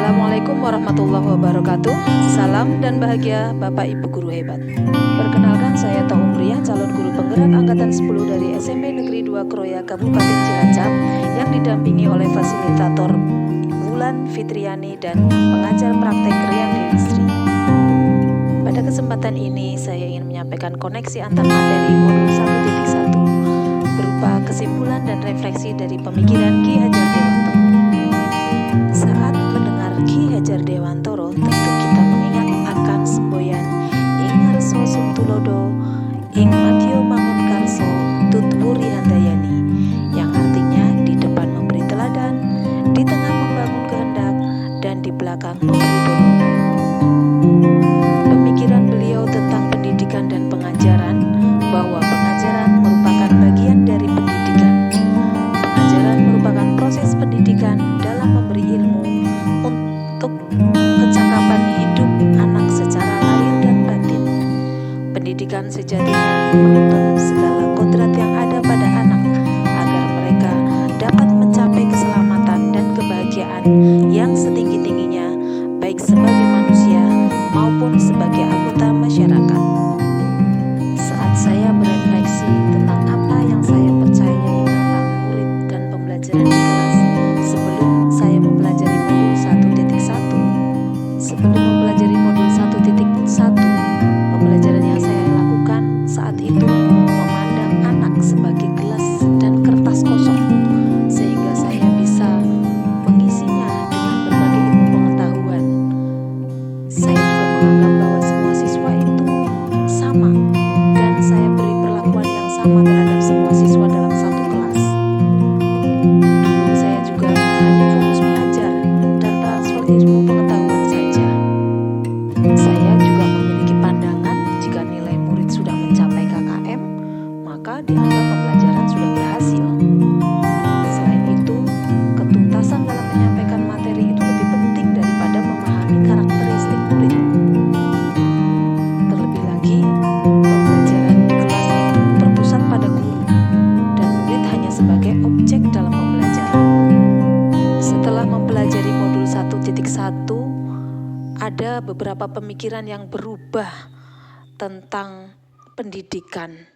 Assalamualaikum warahmatullahi wabarakatuh. Salam dan bahagia Bapak Ibu Guru hebat. Perkenalkan, saya Toh Umriah, calon guru penggerak angkatan 10 dari SMP Negeri 2 Kroya Kabupaten Cilacap, yang didampingi oleh fasilitator Wulan Fitriani dan pengajar praktek Rian Delistri. Pada kesempatan ini saya ingin menyampaikan koneksi antar materi modul 1.1 berupa kesimpulan dan refleksi dari pemikiran Ki Hajar Dewantoro. Saat mendengar Ki Hajar Dewantoro, tentu kita mengingat akan semboyan ing ngarso suntulodo ing madya mangun karso tutwuri handayani, yang artinya di depan memberi teladan, di tengah membangun kehendak, dan di belakang memberi dorongan. Pemikiran beliau tentang pendidikan dan pengajaran, bahwa pengajaran merupakan bagian dari pendidikan. Pengajaran merupakan proses pendidikan dalam memberi ilmu untuk kecakapan hidup anak secara lahir dan batin. Pendidikan sejatinya menuntun segala kodrat yang ada pada anak agar mereka dapat mencapai keselamatan dan kebahagiaan yang setinggi-tingginya, baik sebagai manusia maupun sebagai anggota masyarakat. Saat saya berefleksi tentang apa yang saya percayai tentang murid dan pembelajaran di kelas sebelum saya mempelajari modul 1.1, pembelajaran yang saya lakukan saat itu memandang anak sebagai gelas dan kertas kosong, sehingga saya bisa mengisinya dengan berbagai ilmu pengetahuan. Saya juga menganggap bahwa semua siswa itu sama, dan saya beri perlakuan yang sama terhadap semua siswa dalam satu kelas. Dulu saya juga hanya fokus mengajar dan transfer ilmu pengetahuan saja. Saya juga memiliki pandangan jika nilai murid sudah mencapai KKM, maka dianggap pembelajaran sudah berhasil. Selain itu, ketuntasan dalam menyampaikan materi itu lebih penting daripada memahami karakteristik murid. Terlebih lagi, pembelajaran di kelas itu berpusat pada guru, dan murid hanya sebagai objek dalam pembelajaran. Setelah mempelajari modul 1.1, ada beberapa pemikiran yang berubah tentang pendidikan.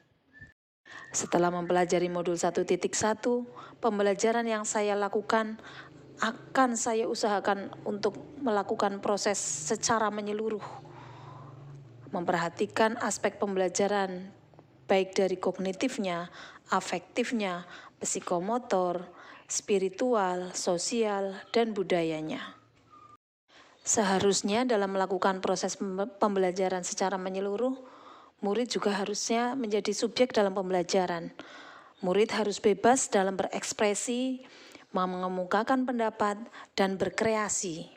Setelah mempelajari modul 1.1, pembelajaran yang saya lakukan akan saya usahakan untuk melakukan proses secara menyeluruh, memperhatikan aspek pembelajaran baik dari kognitifnya, afektifnya, psikomotor, spiritual, sosial, dan budayanya. Seharusnya dalam melakukan proses pembelajaran secara menyeluruh, murid juga harusnya menjadi subjek dalam pembelajaran. Murid harus bebas dalam berekspresi, mengemukakan pendapat, dan berkreasi.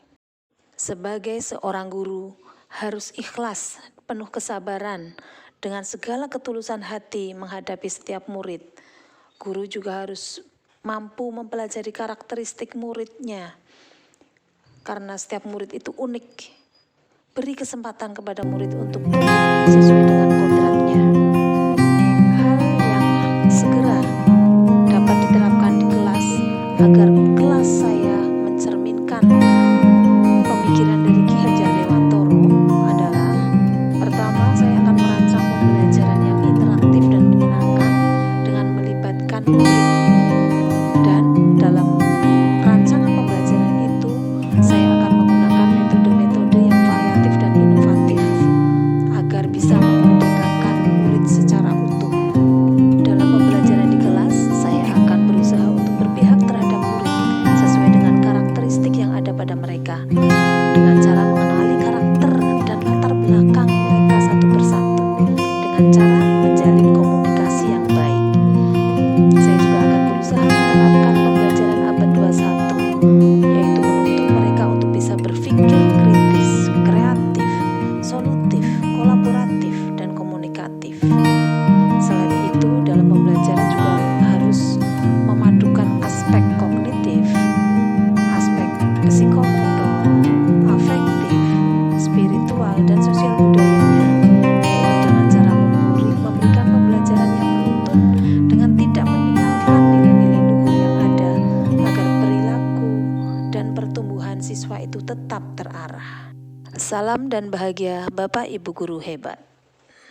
Sebagai seorang guru, harus ikhlas, penuh kesabaran, dengan segala ketulusan hati menghadapi setiap murid. Guru juga harus mampu mempelajari karakteristik muridnya, karena setiap murid itu unik. Beri kesempatan kepada murid untuk tumbuh sesuai dengan kodratnya. Hal yang segera dapat diterapkan di kelas agar kelas saya mencerminkan pemikiran dari Ki Hajar Dewantoro adalah: pertama, saya akan merancang pembelajaran yang interaktif dan menyenangkan dengan melibatkan murid, dan dalam rancangan pembelajaran itu saya akan menggunakan metode-metode yang variatif dan inovatif agar bisa memerdekakan murid secara utuh. Dalam pembelajaran di kelas, saya akan berusaha untuk berpihak terhadap murid sesuai dengan karakteristik yang ada pada mereka, dengan cara mengenali karakter dan latar belakang mereka satu persatu, dengan cara menjalin komunikasi yang baik. Saya juga akan berusaha menerapkan pembelajaran abad 21, yaitu menuntut mereka untuk bisa berpikir kritis, kreatif, solutif, kolaboratif, dan komunikatif. Selain itu, dalam pembelajaran juga harus memadukan aspek kognitif, aspek psikomotor, afektif, spiritual, dan sosial budayanya, yaitu dengan cara memberikan pembelajaran yang menuntun dengan tidak meninggalkan nilai-nilai luhur yang ada, agar perilaku dan pertumbuhan siswa itu tetap terarah. Salam dan bahagia Bapak Ibu guru hebat.